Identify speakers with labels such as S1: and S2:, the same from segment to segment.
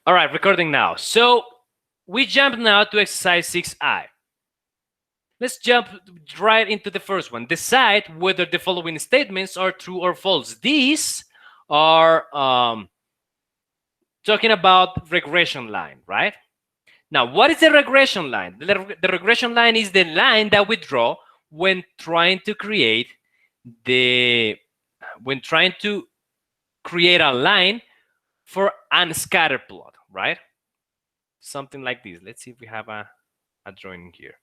S1: All right, recording now. So we jump now to exercise 6I. Let's jump right into the first one. Decide whether the following statements are true or false. These are talking about regression line, right? Now, what is the regression line? The regression line is the line that we draw when trying to create a line for a scatter plot, right? Something like this. Let's see if we have a drawing here.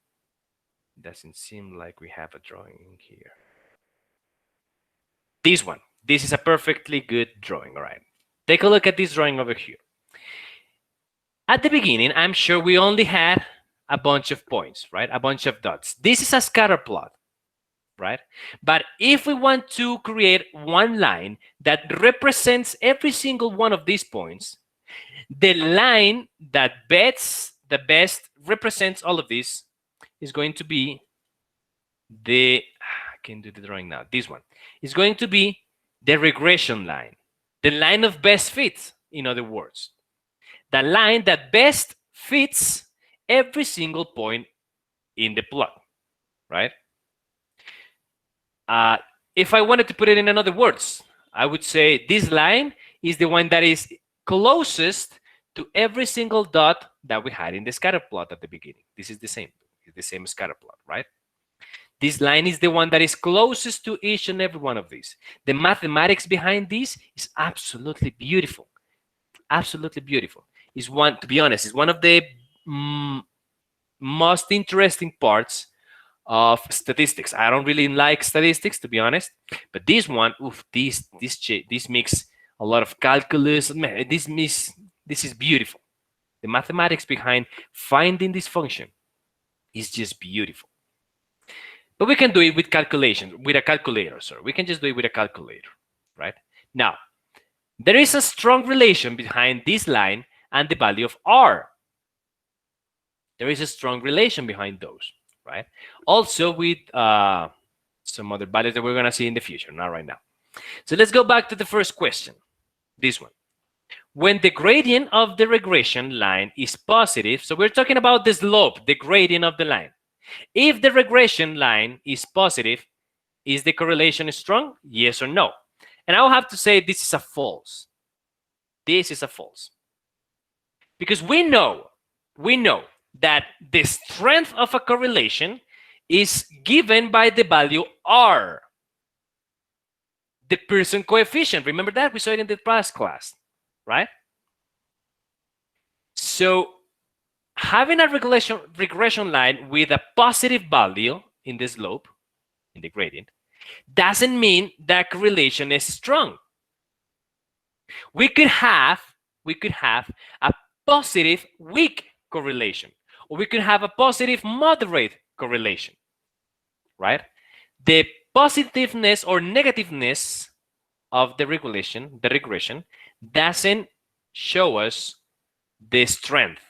S1: Doesn't seem like we have a drawing here. This one. This is a perfectly good drawing, all right? Take a look at this drawing over here. At the beginning, I'm sure we only had a bunch of points, right? A bunch of dots. This is a scatter plot, right? But if we want to create one line that represents every single one of these points, the line that the best represents all of this is going to be I can do the drawing now. This one is going to be the regression line, the line of best fit, in other words, the line that best fits every single point in the plot, right? If I wanted to put it in other words, I would say this line is the one that is closest to every single dot that we had in the scatter plot at the beginning. This is the same scatter plot, right? This line is the one that is closest to each and every one of these. The mathematics behind this is absolutely beautiful. Absolutely beautiful. To be honest, is one of the most interesting parts of statistics. I don't really like statistics, to be honest, but this one, this makes a lot of calculus. Man, this is beautiful. The mathematics behind finding this function is just beautiful. But we can do it with a calculator, sorry. We can just do it with a calculator, right? Now, there is a strong relation behind this line and the value of R. There is a strong relation behind those, right? Also with some other values that we're going to see in the future, not right now. So let's go back to the first question, this one. When the gradient of the regression line is positive, so we're talking about the slope, the gradient of the line. If the regression line is positive, is the correlation strong? Yes or no? And I'll have to say this is a false. This is a false. Because we know that the strength of a correlation is given by the value R, the Pearson coefficient. Remember that? We saw it in the past class, right? So having a regression line with a positive value in the slope, in the gradient, doesn't mean that correlation is strong. We could have a positive weak correlation, or we could have a positive moderate correlation, right? The positiveness or negativeness of the regression doesn't show us the strength.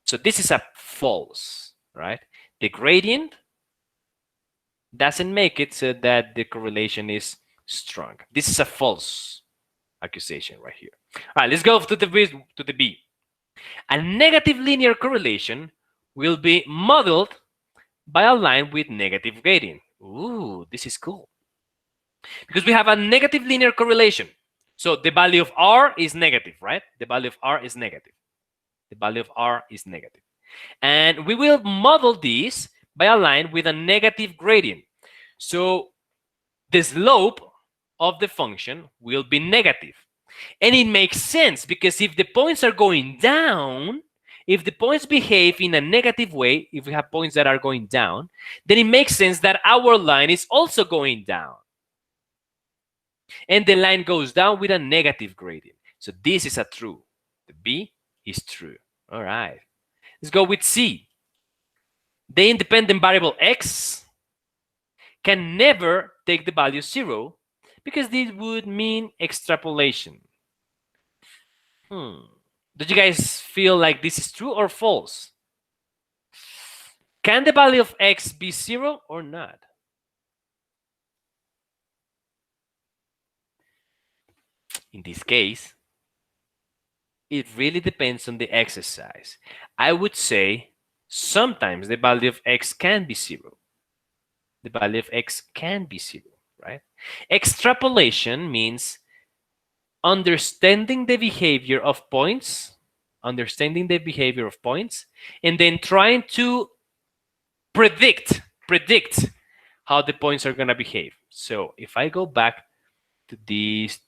S1: So this is a false, right? The gradient doesn't make it so that the correlation is strong. This is a false accusation right here. All right, let's go to the B. A negative linear correlation will be modeled by a line with negative gradient. Ooh, this is cool. Because we have a negative linear correlation. So the value of R is negative, right? The value of R is negative. The value of R is negative. And we will model this by a line with a negative gradient. So the slope of the function will be negative. And it makes sense because if the points are going down, if the points behave in a negative way, if we have points that are going down, then it makes sense that our line is also going down. And the line goes down with a negative gradient. So this is a true. The B is true. All right. Let's go with C. The independent variable x can never take the value 0 because this would mean extrapolation. Do you guys feel like this is true or false? Can the value of x be 0 or not? In this case, It really depends on the exercise. I would say sometimes the value of x can be 0. The value of x can be 0, right? Extrapolation means understanding the behavior of points, and then trying to predict how the points are going to behave. So if I go back to these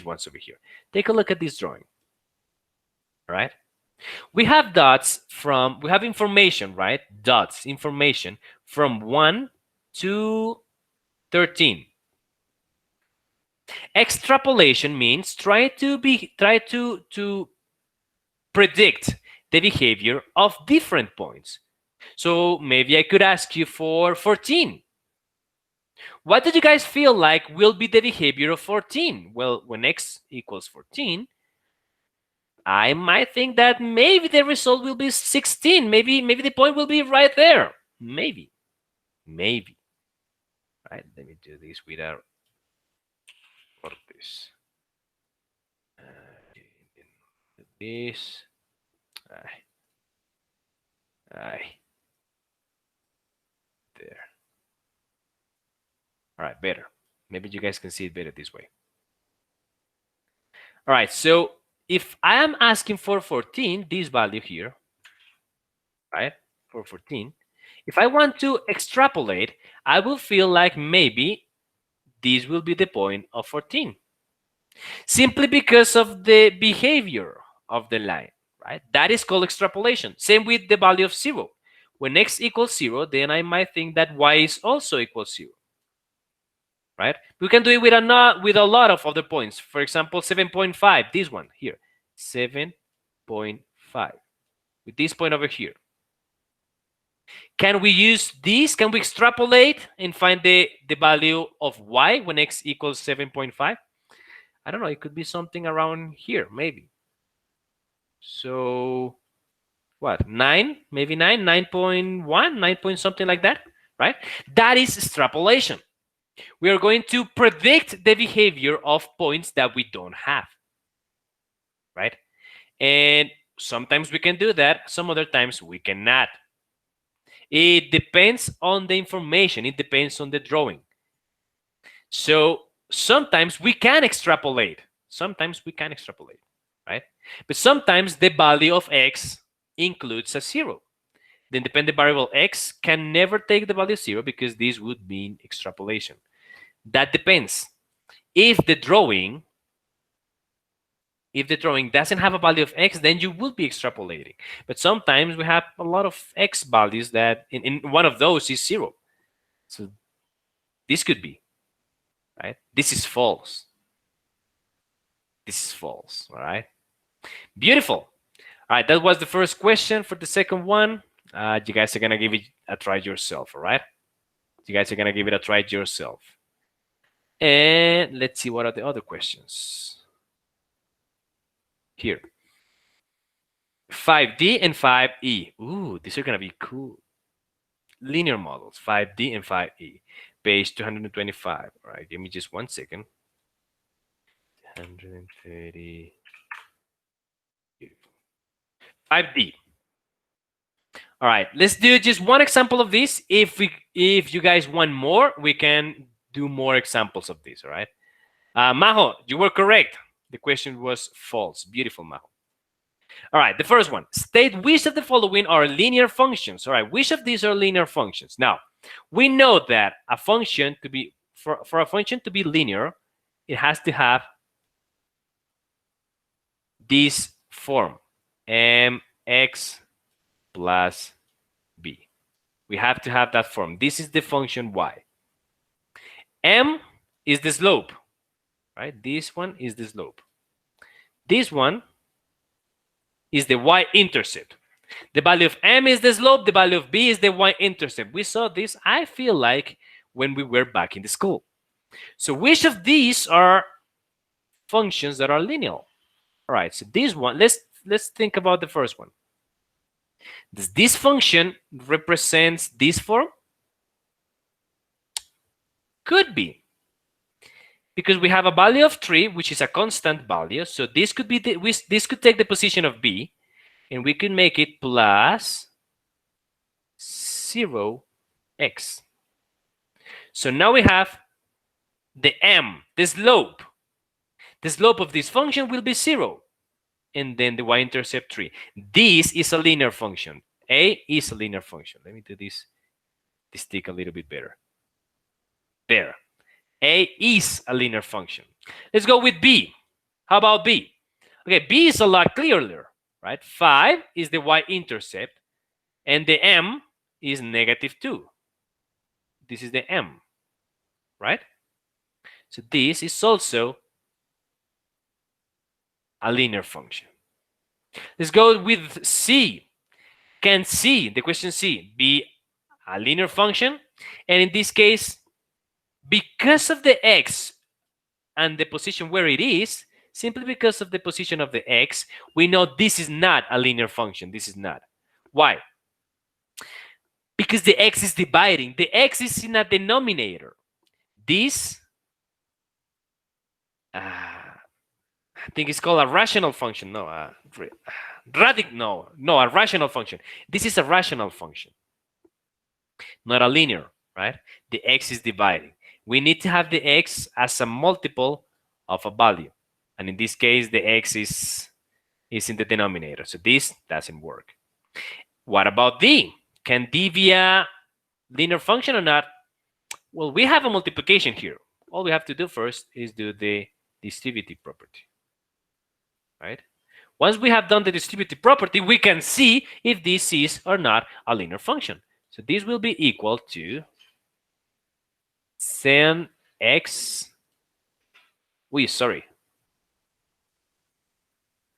S1: ones over here, take a look at this drawing. All right, we have we have information, right? Dots, information from 1 to 13. Extrapolation means try to predict the behavior of different points. So maybe I could ask you for 14. What did you guys feel like will be the behavior of 14? Well, when x equals 14, I might think that maybe the result will be 16. Maybe the point will be right there. Maybe. Right? Let me do this without this. This. There. All right, better. Maybe you guys can see it better this way. All right, so if I am asking for 14, this value here, right, for 14, if I want to extrapolate, I will feel like maybe this will be the point of 14. Simply because of the behavior of the line, right? That is called extrapolation. Same with the value of 0. When x equals 0, then I might think that y is also equal 0. Right? We can do it with a lot of other points. For example, 7.5, this one here, 7.5, with this point over here. Can we use this? Can we extrapolate and find the value of y when x equals 7.5? I don't know. It could be something around here, maybe. So what? 9, maybe 9, 9.1, 9 point something like that, right? That is extrapolation. We are going to predict the behavior of points that we don't have, right? And sometimes we can do that. Some other times we cannot. It depends on the information. It depends on the drawing. So sometimes we can extrapolate. Right? But sometimes the value of x includes a 0. The independent variable x can never take the value 0 because this would mean extrapolation. That depends. If the drawing doesn't have a value of x, then you will be extrapolating. But sometimes we have a lot of x values that in one of those is 0. So this could be, right? This is false. All right? Beautiful. All right, that was the first question. For the second one, you guys are going to give it a try yourself, all right? And let's see what are the other questions. Here. 5D and 5E. Ooh, these are going to be cool. Linear models, 5D and 5E. Page 225. All right, give me just 1 second. 130. Beautiful. 5D. All right, let's do just one example of this. If you guys want more, we can do more examples of this. All right, Majo, you were correct. The question was false. Beautiful, Majo. All right, the first one. State which of the following are linear functions. All right, which of these are linear functions? Now, we know that a function to be for a function to be linear, it has to have this form, mx plus b. We have to have that form. This is the function y. M is the slope, right? This one is the slope. This one is the y-intercept. The value of m is the slope. The value of b is the y-intercept. We saw this, I feel like, when we were back in the school. So which of these are functions that are linear? All right, so this one, let's think about the first one. Does this function represents this form? Could be. because we have a value of 3, which is a constant value. So this could be this could take the position of b, and we could make it plus 0x. So now we have the m, the slope. The slope of this function will be 0, and then the y-intercept 3. This is a linear function. A is a linear function. Let me do this stick a little bit better. There. A is a linear function. Let's go with b. How about b? Okay, b is a lot clearer, right? 5 is the y-intercept, and the m is -2. This is the m, right? So this is also a linear function. Let's go with c. Can c, the question c, be a linear function? And in this case, because of the x and the position where it is, simply because of the position of the x, we know this is not a linear function. This is not. Why? Because the x is dividing. The x is in a denominator. This, I think it's called a rational function. No, a rational function. This is a rational function, not a linear, right? The x is dividing. We need to have the x as a multiple of a value. And in this case, the x is in the denominator. So this doesn't work. What about d? Can d be a linear function or not? Well, we have a multiplication here. All we have to do first is do the distributive property, right? Once we have done the distributive property, we can see if this is or not a linear function. So this will be equal to sin x.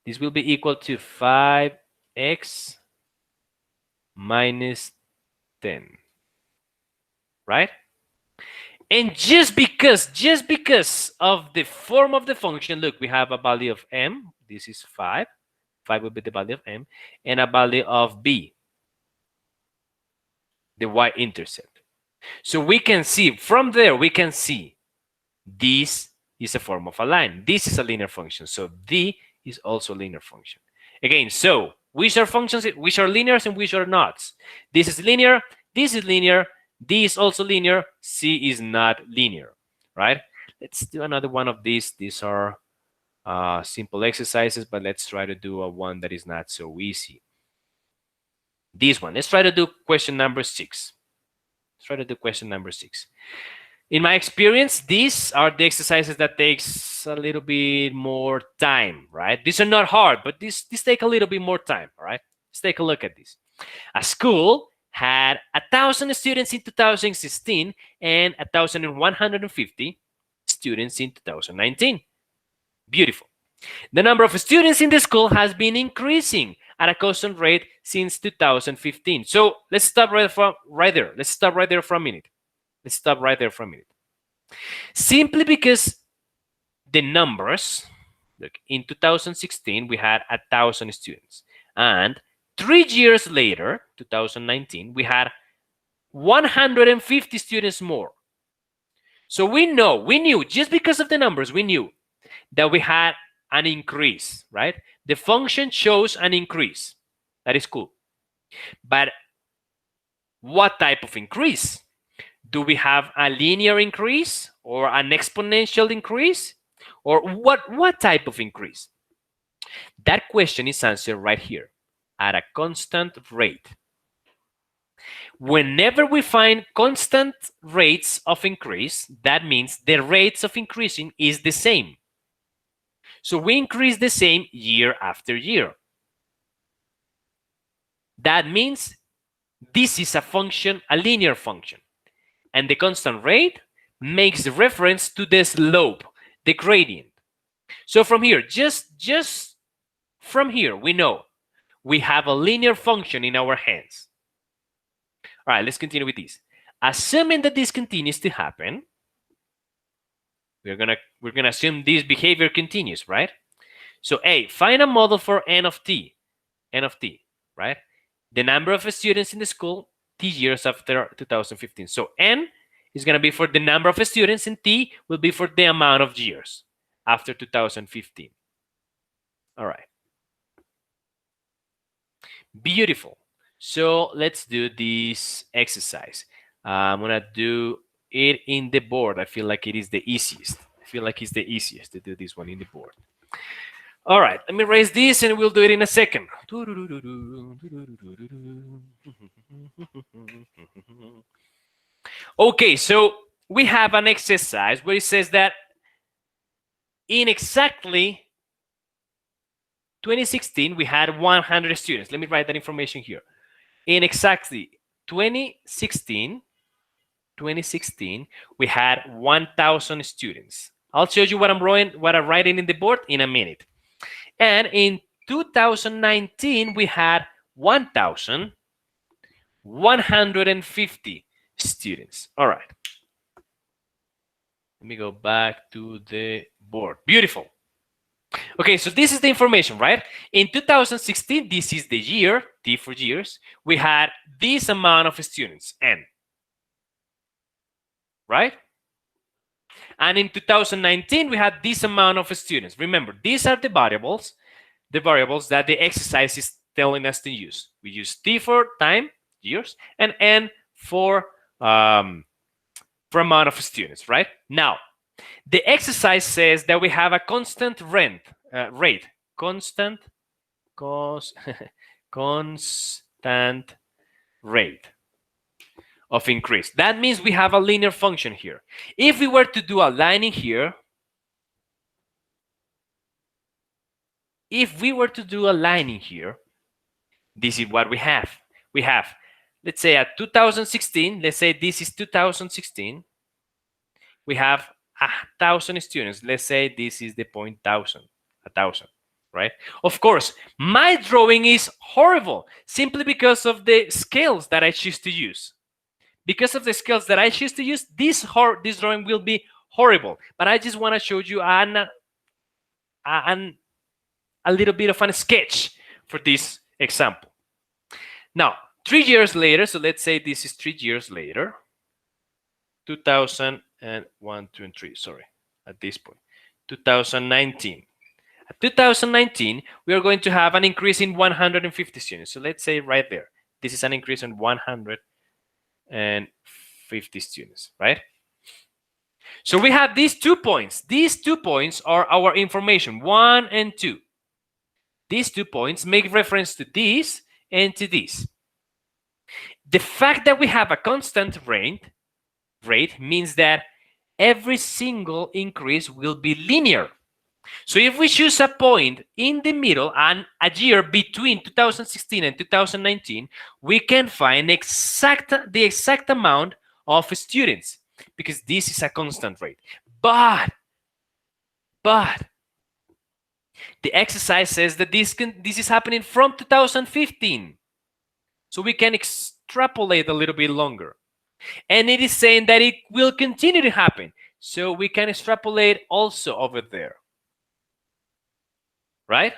S1: This will be equal to 5x minus 10, right? And just because of the form of the function, look, we have a value of m. This is 5. 5 will be the value of m, and a value of b, the y-intercept. So we can see, from there, we can see this is a form of a line. This is a linear function. So d is also a linear function. Again, so which are functions, which are linears and which are not? This is linear, this is linear, D is also linear, C is not linear, right? Let's do another one of these. These are simple exercises, but let's try to do a one that is not so easy. This one, let's try to do question number 6. Let's try to do question number 6. In my experience, these are the exercises that takes a little bit more time, right? These are not hard, but these take a little bit more time, all right? Let's take a look at this. A school had 1,000 students in 2016 and 1,150 students in 2019. Beautiful. The number of students in the school has been increasing at a constant rate since 2015. So let's stop right there. Let's stop right there for a minute. Let's stop right there for a minute. Simply because the numbers, look, in 2016, we had 1,000 students. And 3 years later, 2019, we had 150 students more. So we knew, just because of the numbers, we knew that we had an increase, right? The function shows an increase. That is cool. But what type of increase? Do we have a linear increase or an exponential increase? Or what type of increase? That question is answered right here, at a constant rate. Whenever we find constant rates of increase, that means the rates of increasing is the same. So we increase the same year after year. That means this is a function, a linear function. And the constant rate makes reference to the slope, the gradient. So from here, just from here, we know we have a linear function in our hands. All right, let's continue with this. Assuming that this continues to happen, we're gonna assume this behavior continues, right? So A, find a model for n of t, right? The number of students in the school t years after 2015. So n is going to be for the number of students, and T will be for the amount of years after 2015. All right. Beautiful. So let's do this exercise. I'm going to do it in the board. I feel like it is the easiest. I feel like it's the easiest to do this one in the board. All right, let me raise this and we'll do it in a second. Okay, so we have an exercise where it says that in exactly 2016, we had 100 students. Let me write that information here. In exactly 2016, we had 1,000 students. I'll show you what I'm writing in the board in a minute. And in 2019, we had 1,150 students. All right. Let me go back to the board. Beautiful. Okay, so this is the information, right? In 2016, this is the year, T for years, we had this amount of students, N. Right? And in 2019, we had this amount of students. Remember, these are the variables that the exercise is telling us to use. We use T for time, years, and N for amount of students, right? Now, the exercise says that we have a constant rate, constant rate of increase. That means we have a linear function here. If we were to do a line in here, this is what we have. We have, let's say at 2016, let's say this is 2016, we have 1,000 students. Let's say this is the 1,000, right? Of course, my drawing is horrible simply because of the scales that I choose to use. Because of the scales that I choose to use, this drawing will be horrible. But I just want to show you a little bit of a sketch for this example. Now, 3 years later, so let's say this is 3 years later, 2001, 2, and 3, sorry, at this point, 2019. At 2019, we are going to have an increase in 150 students. So let's say right there, this is an increase in 150 students, right? So we have these 2 points. These 2 points are our information, 1 and 2. These 2 points make reference to this and to this. The fact that we have a constant rate means that every single increase will be linear. So if we choose a point in the middle and a year between 2016 and 2019, we can find the exact amount of students because this is a constant rate. But the exercise says that this is happening from 2015. So we can extrapolate a little bit longer. And it is saying that it will continue to happen. So we can extrapolate also over there. Right?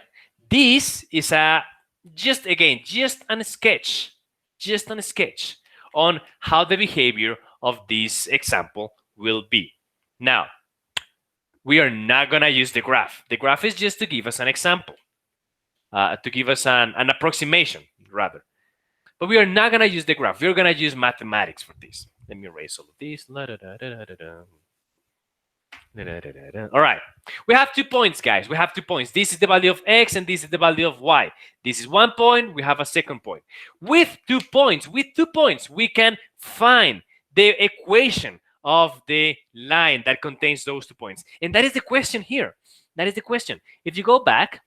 S1: This is just a sketch on how the behavior of this example will be. Now, we are not going to use the graph. The graph is just to give us an example, to give us an approximation, rather. But we are not going to use the graph. We're going to use mathematics for this. Let me erase all of this. All right, we have 2 points, guys. We have 2 points. This is the value of x and this is the value of y. This is 1 point. We have a second point. With 2 points, we can find the equation of the line that contains those 2 points. And that is the question here. That is the question. If you go back,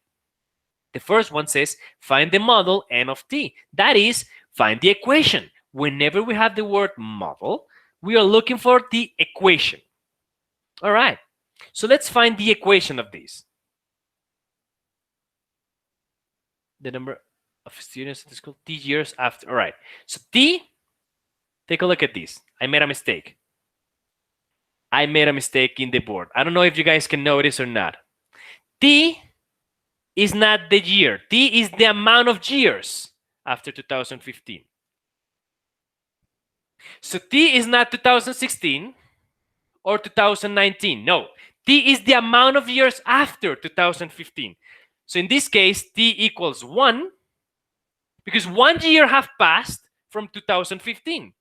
S1: the first one says find the model n of t. That is, find the equation. Whenever we have the word model, we are looking for the equation. All right, so let's find the equation of this. The number of students at the school, T years after. All right, so T, take a look at this. I made a mistake. I made a mistake in the board. I don't know if you guys can notice or not. T is not the year. T is the amount of years after 2015. So t is not 2016 or 2019. No, t is the amount of years after 2015. So in this case, t equals 1 because 1 year have passed from 2015.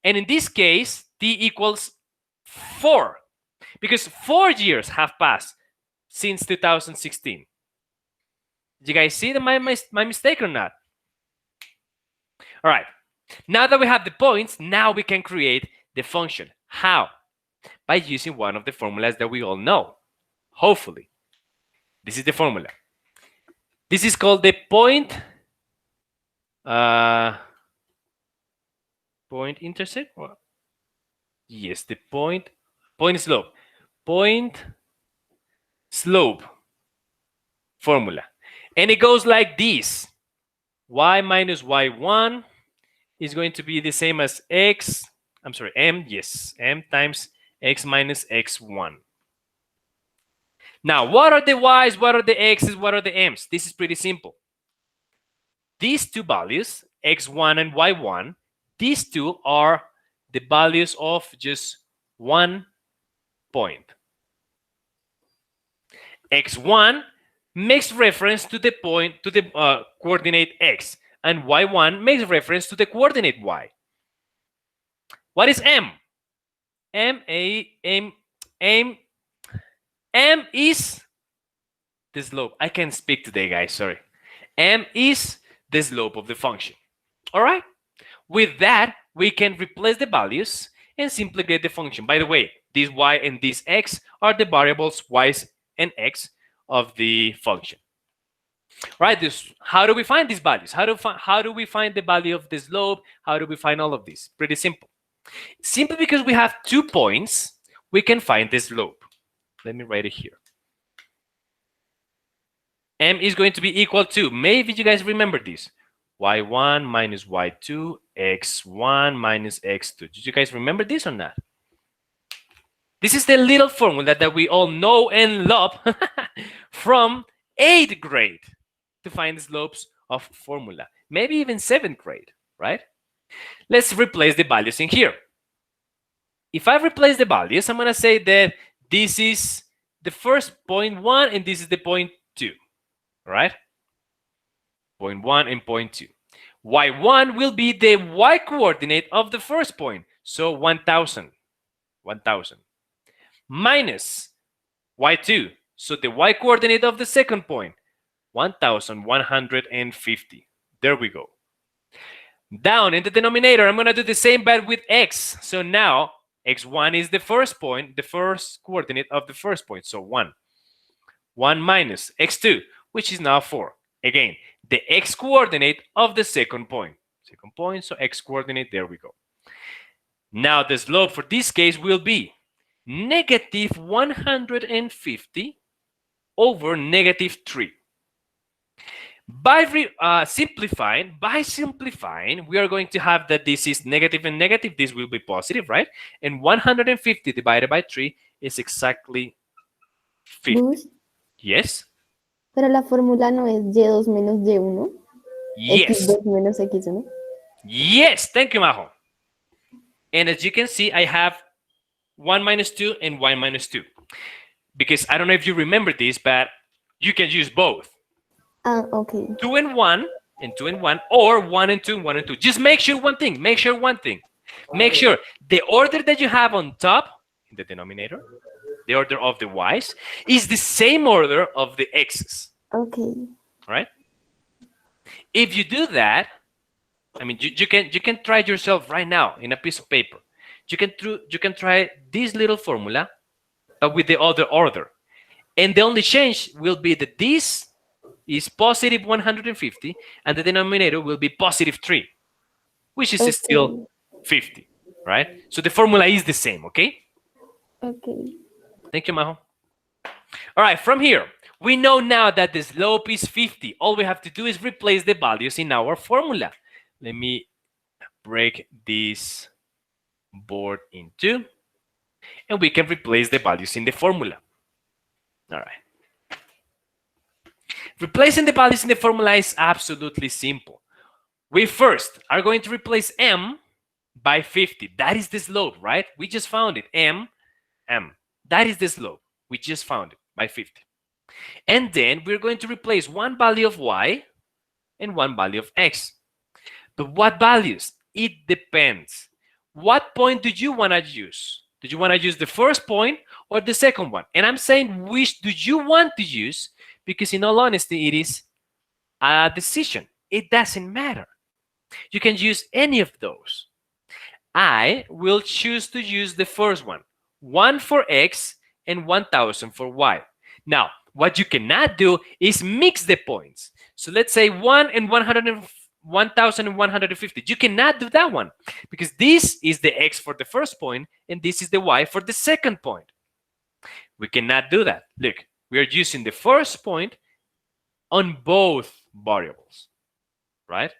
S1: And in this case, t equals 4 because 4 years have passed since 2016. Did you guys see my mistake or not? All right. Now that we have the points, now we can create the function. How? By using one of the formulas that we all know. Hopefully. This is the formula. This is called the point intercept. Yes, the point slope. Point slope formula. And it goes like this. Y minus y1 is going to be the same as m, yes, m times x minus x1. Now, what are the y's, what are the x's, what are the m's? This is pretty simple. These two values, x1 and y1, these two are the values of just one point. x1 makes reference to the point, to the coordinate x, and y1 makes reference to the coordinate y. What is m? M is the slope. I can't speak today, guys, sorry. M is the slope of the function. All right? With that, we can replace the values and simply get the function. By the way, this y and this x are the variables y and x of the function. Right? How do we find these values? How do we find the value of the slope? How do we find all of this? Pretty simple. Simply because we have 2 points, we can find the slope. Let me write it here. M is going to be equal to, maybe you guys remember this, y1 minus y2, x1 minus x2. Did you guys remember this or not? This is the little formula that we all know and love from 8th grade to find the slopes of formula. Maybe even 7th grade, right? Let's replace the values in here. If I replace the values, I'm going to say that this is the first point 1 and this is the point 2, right? Point 1 and point 2. y1 will be the y coordinate of the first point, so 1000. Minus y2, so the y coordinate of the second point, 1150. There we go. Down in the denominator, I'm going to do the same but with x. So now x1 is the first point, the first coordinate of the first point, so 1. 1 minus x2, which is now 4. Again, the x coordinate of the second point. So x coordinate, there we go. Now the slope for this case will be negative 150 over negative 3. By simplifying, we are going to have that this is negative and negative. This will be positive, right? And 150 divided by 3 is exactly 50.
S2: Luz,
S1: Yes?
S2: pero la fórmula no es y2 menos y1.
S1: Yes.
S2: x2 menos x1.
S1: Yes, thank you, Majo. And as you can see, I have 1 minus 2 and 1 minus 2. Because I don't know if you remember this, but you can use both.
S2: Okay.
S1: 2 and 1 and 2 and 1, or 1 and 2 and 1 and 2. Just make sure one thing. Make sure the order that you have on top in the denominator, the order of the y's, is the same order of the x's.
S2: Okay.
S1: Right? If you do that, I mean, you can try it yourself right now in a piece of paper. You can try this little formula, but with the other order, and the only change will be that this is positive 150 and the denominator will be positive 3, which is still 50, right? So the formula is the same, okay?
S2: Okay.
S1: Thank you, Majo. All right, from here, we know now that the slope is 50. All we have to do is replace the values in our formula. Let me break this board in 2, and we can replace the values in the formula. All right. Replacing the values in the formula is absolutely simple. We first are going to replace m by 50. That is the slope, right? We just found it. M. That is the slope. We just found it by 50. And then we're going to replace one value of y and one value of x. But what values? It depends. What point do you want to use? Do you want to use the first point or the second one? And I'm saying which do you want to use, because in all honesty, it is a decision. It doesn't matter. You can use any of those. I will choose to use the first one. 1 for x and 1000 for y. Now, what you cannot do is mix the points. So let's say 1 and 1150. You cannot do that one because this is the x for the first point and this is the y for the second point. We cannot do that. Look, we are using the first point on both variables, right?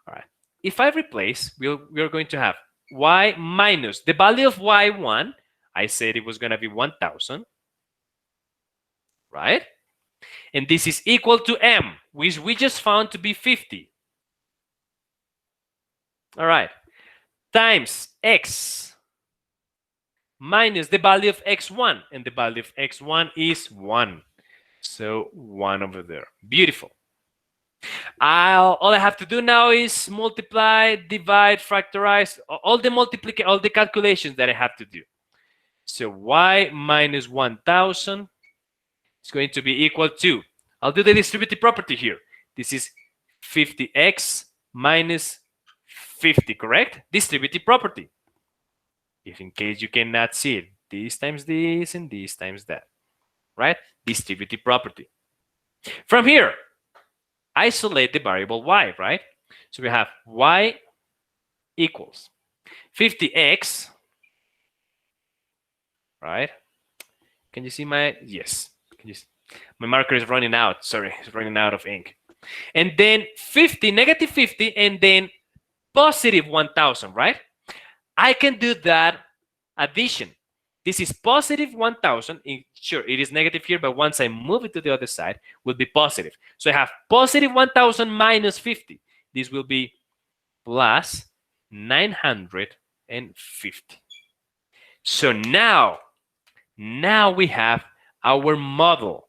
S1: All right. If I replace, we're going to have y minus the value of y1. I said it was going to be 1000, right? And this is equal to m, which we just found to be 50. All right. Times x minus the value of x1. And the value of x1 is 1. So 1 over there. Beautiful. All I have to do now is multiply, divide, factorize, all the calculations that I have to do. So y minus 1000 is going to be equal to, I'll do the distributive property here. This is 50x minus 50, correct? Distributive property. If in case you cannot see it, this times this and this times that, right? Distributive property. From here, isolate the variable y, right? So we have y equals 50x, right? Can you see my, yes. Can you see? My marker is running out. Sorry, it's running out of ink. And then 50, negative 50, and then positive 1000, right? I can do that addition. This is positive 1000. Sure, it is negative here, but once I move it to the other side, it will be positive. So I have positive 1000 minus 50. This will be plus 950. So now we have our model.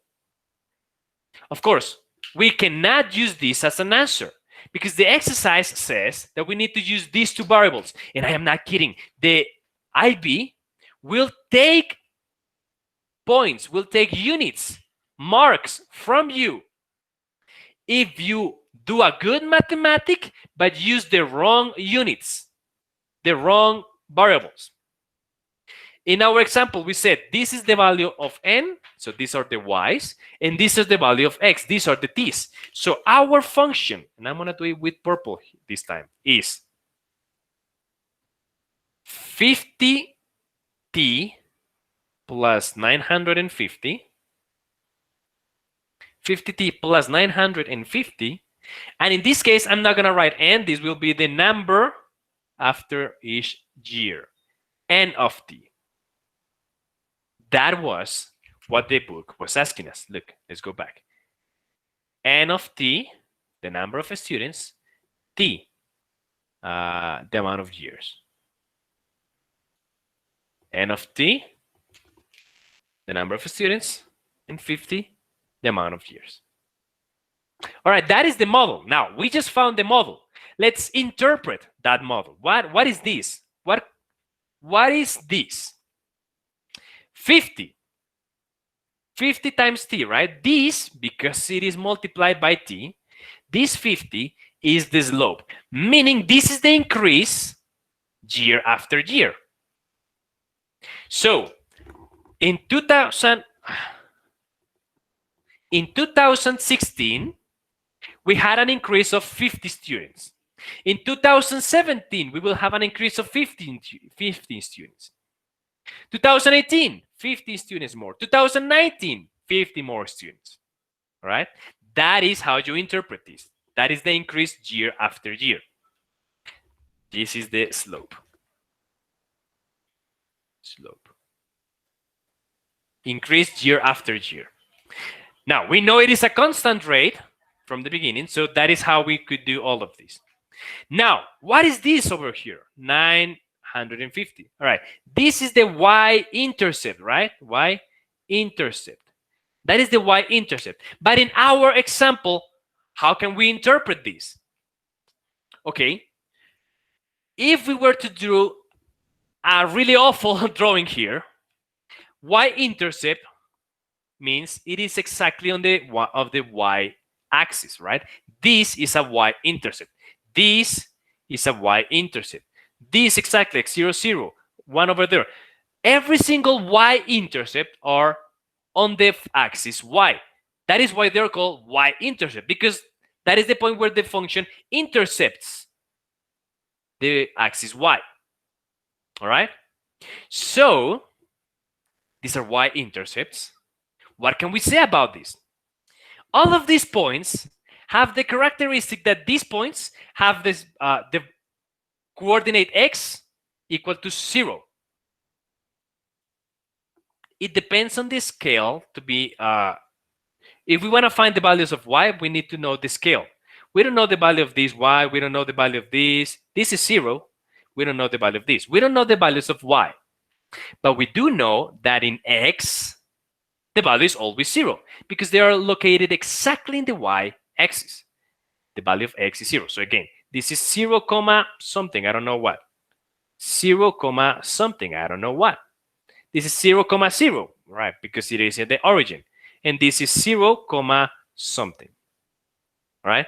S1: Of course, we cannot use this as an answer because the exercise says that we need to use these two variables. And I am not kidding. The IB will take points, will take units, marks from you if you do a good mathematic but use the wrong units, the wrong variables. In our example, we said this is the value of n, so these are the y's, and this is the value of x, these are the t's. So our function, and I'm going to do it with purple this time, is 50t plus 950, 50t plus 950, and in this case, I'm not going to write n, this will be the number after each year, n of t. That was what the book was asking us. Look, let's go back. N of t, the number of students, t, the amount of years. N of t, the number of students, and 50, the amount of years. All right, that is the model. Now, we just found the model. Let's interpret that model. What is this? What is this? 50 times t, right? This, because it is multiplied by t, this 50 is the slope, meaning this is the increase year after year. So in 2016, we had an increase of 50 students. In 2017, we will have an increase of 15 students. 2018, 50 students more. 2019, 50 more students. All right? That is how you interpret this. That is the increase year after year. This is the slope. Increase year after year. Now, we know it is a constant rate from the beginning, so that is how we could do all of this. Now, what is this over here? 950. All right. This is the y-intercept, right? Y-intercept. That is the y-intercept. But in our example, how can we interpret this? Okay. If we were to do a really awful drawing here, y-intercept means it is exactly on the y-axis, right? This is a y-intercept. This is a y-intercept. This exactly like 0, 0, 1 over there. Every single y-intercept are on the axis y. That is why they're called y-intercept, because that is the point where the function intercepts the axis y. All right? So these are y-intercepts. What can we say about this? All of these points have the characteristic that these points have this the coordinate x equal to 0. It depends on the scale to be, if we want to find the values of y, we need to know the scale. We don't know the value of this y, we don't know the value of this. This is 0. We don't know the value of this. We don't know the values of y. But we do know that in x, the value is always 0 because they are located exactly in the y-axis. The value of x is 0. So again, this is 0 comma something, I don't know what. 0 comma something, I don't know what. This is 0 comma 0, right? Because it is at the origin. And this is 0 comma something, right?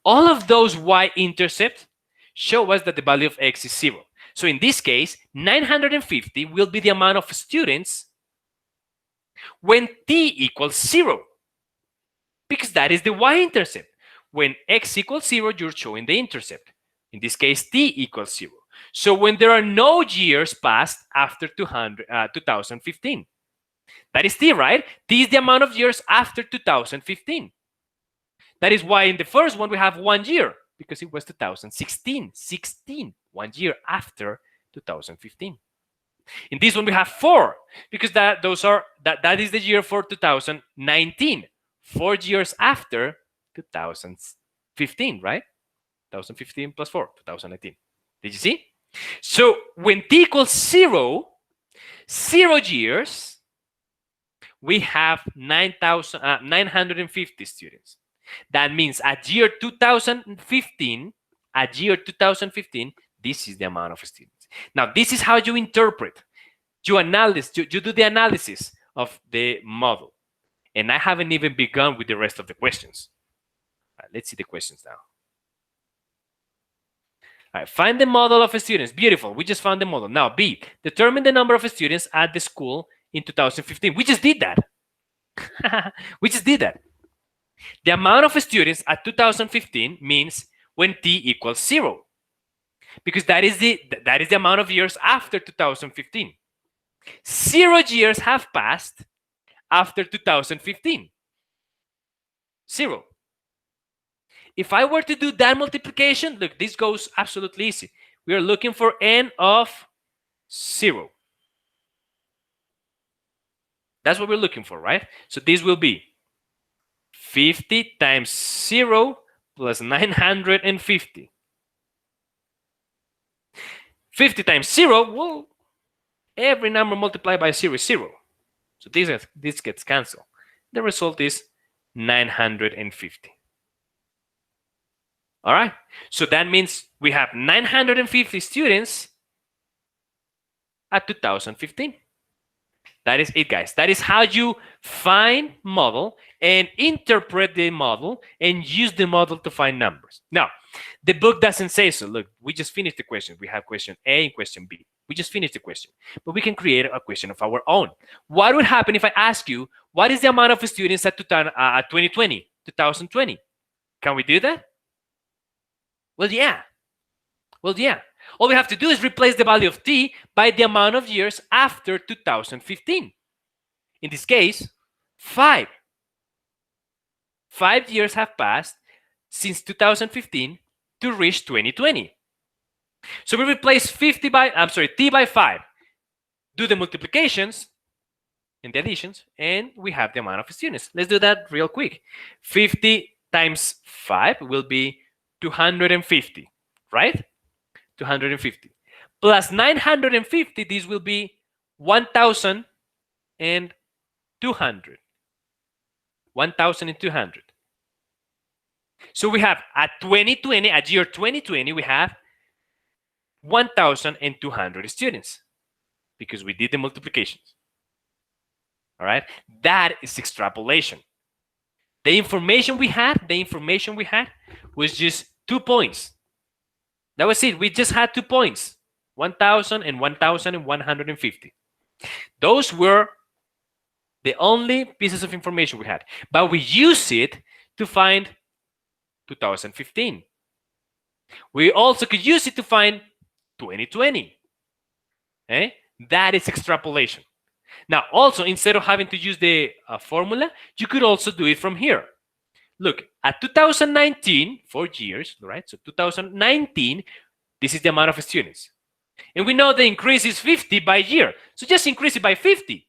S1: All of those y-intercepts show us that the value of x is 0. So in this case, 950 will be the amount of students when t equals 0, because that is the y-intercept. When x equals 0, you're showing the intercept. In this case, t equals 0. So when there are no years passed after 2015, that is t, right? T is the amount of years after 2015. That is why in the first one we have 1 year, because it was 2016. 16, 1 year after 2015. In this one we have 4, because that is the year for 2019. 4 years after 2015, right? 2015 plus 4, 2019. Did you see? So when t equals 0, 0 years, we have 950 students. That means at year 2015, this is the amount of students. Now, this is how you interpret. You do the analysis of the model. And I haven't even begun with the rest of the questions. All right, let's see the questions now. All right, find the model of students. Beautiful. We just found the model. Now, B, determine the number of students at the school in 2015. We just did that. We just did that. The amount of students at 2015 means when t equals 0, because that is the amount of years after 2015. 0 years have passed after 2015. 0. If I were to do that multiplication, look, this goes absolutely easy. We are looking for n of 0. That's what we're looking for, right? So this will be 50 times 0 plus 950. 50 times 0, well, every number multiplied by 0 is 0. So this gets canceled. The result is 950. All right. So that means we have 950 students at 2015. That is it, guys. That is how you find model and interpret the model and use the model to find numbers. Now, the book doesn't say so. Look, we just finished the question. We have question A and question B. We just finished the question. But we can create a question of our own. What would happen if I ask you, what is the amount of students at 2020? Can we do that? Well, yeah. All we have to do is replace the value of t by the amount of years after 2015. In this case, 5. 5 years have passed since 2015 to reach 2020. So we replace t by 5. Do the multiplications and the additions, and we have the amount of students. Let's do that real quick. 50 times 5 will be 250. right? 250. Plus 950, this will be 1,200. 1,200. So we have at 2020, at year 2020, we have 1,200 students because we did the multiplications. All right, that is extrapolation. The information we had was just 2 points. That was it. We just had 2 points, 1,000 and 1,150. Those were the only pieces of information we had, but we use it to find 2015. We also could use it to find 2020. Okay? That is extrapolation. Now, also, instead of having to use the formula, you could also do it from here. Look, at 2019, 4 years, right? So 2019, this is the amount of students. And we know the increase is 50 by year. So just increase it by 50.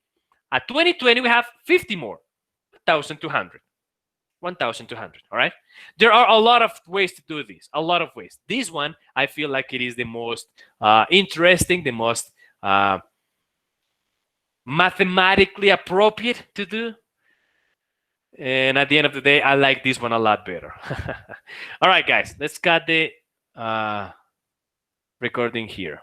S1: At 2020, we have 50 more, 1,200. 1,200, all right? There are a lot of ways to do this, a lot of ways. This one, I feel like it is the most interesting, the most mathematically appropriate to do. And at the end of the day, I like this one a lot better. All right, guys, let's cut the recording here.